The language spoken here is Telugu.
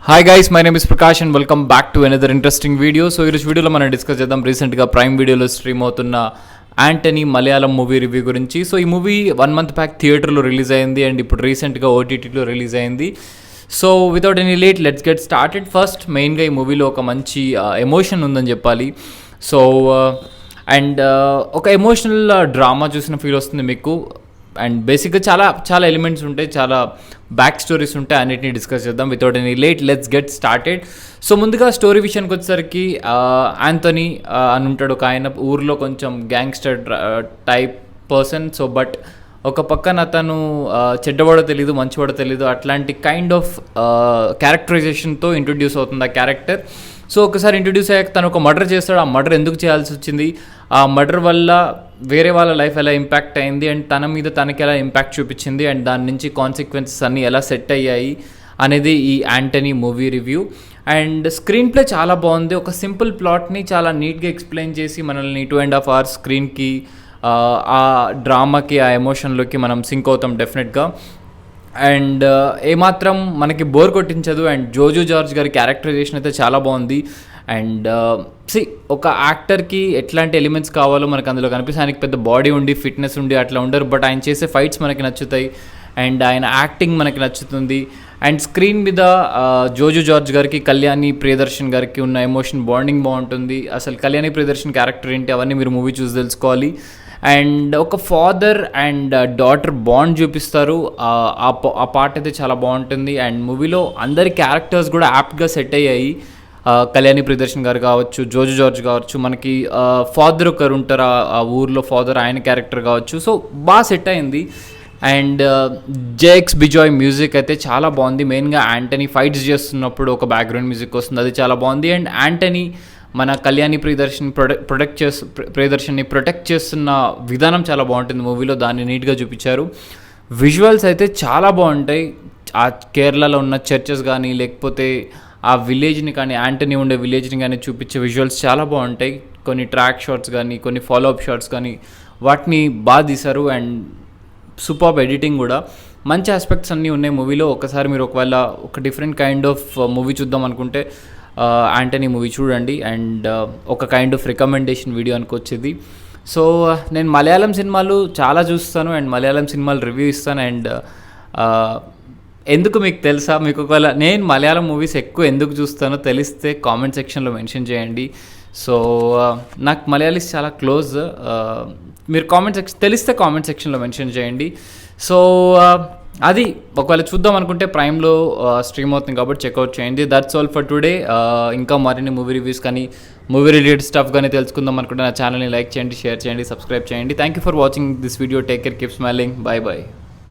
Hi guys, my name is Prakash and welcome back to another interesting video. So ఈరోజు వీడియోలో మనం డిస్కస్ చేద్దాం రీసెంట్గా ప్రైమ్ వీడియోలో స్ట్రీమ్ అవుతున్న యాంటనీ మలయాళం మూవీ రివ్యూ గురించి. సో ఈ మూవీ 1 month బ్యాక్ థియేటర్లో రిలీజ్ అయింది అండ్ ఇప్పుడు రీసెంట్గా ఓటీటీలో రిలీజ్ అయింది. So without any late let's get started. First మెయిన్గా ఈ మూవీలో ఒక మంచి ఎమోషన్ ఉందని చెప్పాలి. సో అండ్ ఒక ఎమోషనల్ డ్రామా చూసిన ఫీల్ వస్తుంది మీకు. అండ్ బేసిక్గా చాలా ఎలిమెంట్స్ ఉంటాయి, చాలా బ్యాక్ స్టోరీస్ ఉంటాయి, అన్నిటిని డిస్కస్ చేద్దాం without any late. Let's get started. So ముందుగా స్టోరీ విషయానికి వచ్చేసరికి యాంథనీ అని ఉంటాడు ఒక ఆయన, ఊర్లో కొంచెం gangster type person. So but ఒక పక్కన అతను చెడ్డవాడో తెలీదు, మంచివాడో తెలీదు, అట్లాంటి కైండ్ ఆఫ్ క్యారెక్టరైజేషన్తో ఇంట్రొడ్యూస్ అవుతుంది ఆ క్యారెక్టర్. సో ఒకసారి ఇంట్రొడ్యూస్ అయ్యాక తను ఒక మర్డర్ చేస్తాడు. ఆ మర్డర్ ఎందుకు చేయాల్సి వచ్చింది, ఆ మర్డర్ వల్ల వేరే వాళ్ళ లైఫ్ ఎలా ఇంపాక్ట్ అయింది అండ్ తన మీద తనకి ఎలా ఇంపాక్ట్ చూపించింది అండ్ దాని నుంచి కాన్సిక్వెన్సెస్ అన్నీ ఎలా సెట్ అయ్యాయి అనేది ఈ Antony movie review. And screen play చాలా బాగుంది. ఒక సింపుల్ ప్లాట్ని చాలా నీట్గా ఎక్స్ప్లెయిన్ చేసి మనల్ని 2.5 hours స్క్రీన్కి ఆ డ్రామాకి ఆ ఎమోషన్లోకి మనం సింక్ అవుతాం డెఫినెట్గా. అండ్ ఏమాత్రం మనకి బోర్ కొట్టించదు. అండ్ జోజో జార్జ్ గారి క్యారెక్టరైజేషన్ అయితే చాలా బాగుంది. అండ్ ఒక యాక్టర్కి ఎట్లాంటి ఎలిమెంట్స్ కావాలో మనకు అందులో కనిపిస్తుంది. ఆయనకి పెద్ద బాడీ ఉండి ఫిట్నెస్ ఉండి అట్లా ఉండరు, బట్ ఆయన చేసే ఫైట్స్ మనకి నచ్చుతాయి అండ్ ఆయన యాక్టింగ్ మనకి నచ్చుతుంది. అండ్ స్క్రీన్ మీద జోజో జార్జ్ గారికి కళ్యాణి ప్రియదర్శన్ గారికి ఉన్న ఎమోషన్ బాండింగ్ బాగుంటుంది. అసలు కళ్యాణి ప్రియదర్శన్ క్యారెక్టర్ ఏంటి అవన్నీ మీరు మూవీ చూసి తెలుసుకోవాలి. అండ్ ఒక ఫాదర్ అండ్ డాటర్ బాండ్ చూపిస్తారు. ఆ పార్ట్ అయితే చాలా బాగుంటుంది. అండ్ మూవీలో అందరి క్యారెక్టర్స్ కూడా యాప్ట్గా సెట్ అయ్యాయి. కళ్యాణి ప్రియదర్శన్ గారు కావచ్చు, జోజో జార్జ్ కావచ్చు, మనకి ఫాదర్ ఒకరు ఉంటారు ఆ ఊర్లో ఫాదర్, ఆయన క్యారెక్టర్ కావచ్చు. సో బాగా సెట్ అయింది. అండ్ జేఎక్స్ బిజాయ్ మ్యూజిక్ అయితే చాలా బాగుంది. మెయిన్గా యాంటనీ ఫైట్స్ చేస్తున్నప్పుడు ఒక బ్యాక్గ్రౌండ్ మ్యూజిక్ వస్తుంది, అది చాలా బాగుంది. అండ్ యాంటనీ మన కళ్యాణి ప్రియదర్శన్ని ప్రొటెక్ట్ చేస్తున్న విధానం చాలా బాగుంటుంది మూవీలో, దాన్ని నీట్గా చూపించారు. విజువల్స్ అయితే చాలా బాగుంటాయి. ఆ కేరళలో ఉన్న చర్చెస్ కానీ లేకపోతే ఆ విలేజ్ని కానీ, యాంటనీ ఉండే విలేజ్ని కానీ చూపించే విజువల్స్ చాలా బాగుంటాయి. కొన్ని ట్రాక్ షాట్స్ కానీ, కొన్ని ఫాలోఅప్ షాట్స్ కానీ వాటిని బాగా తీశారు. అండ్ సూపర్బ్ ఎడిటింగ్ కూడా, మంచి ఆస్పెక్ట్స్ అన్నీ ఉన్నాయి మూవీలో. ఒకసారి మీరు ఒకవేళ ఒక డిఫరెంట్ కైండ్ ఆఫ్ మూవీ చూద్దాం అనుకుంటే యాంటనీ మూవీ చూడండి. అండ్ ఒక కైండ్ ఆఫ్ రికమెండేషన్ వీడియో అనుకొచ్చేది. సో నేను మలయాళం సినిమాలు చాలా చూస్తాను అండ్ మలయాళం సినిమాలు రివ్యూ ఇస్తాను. అండ్ ఎందుకు మీకు తెలుసా, మీకు ఒకవేళ నేను మలయాళం మూవీస్ ఎక్కువ ఎందుకు చూస్తానో తెలిస్తే కామెంట్ సెక్షన్లో మెన్షన్ చేయండి. సో నాకు మలయాళీస్ చాలా క్లోజ్. మీరు తెలిస్తే కామెంట్ సెక్షన్లో మెన్షన్ చేయండి. సో అది ఒకవేళ చూద్దాం అనుకుంటే ప్రైమ్లో స్ట్రీమ్ అవుతుంది కాబట్టి చెక్అవుట్ చేయండి. That's all for today. ఇంకా మరిన్ని మూవీ రివ్యూస్ కానీ మూవీ రిలేటెడ్ స్టఫ్ కానీ తెలుసుకుందాం అనుకుంటే నా ఛానల్ని లైక్ చేయండి, షేర్ చేయండి, సబ్స్క్రైబ్ చేయండి. Thank you for watching this video. Take care, keep smiling, by by.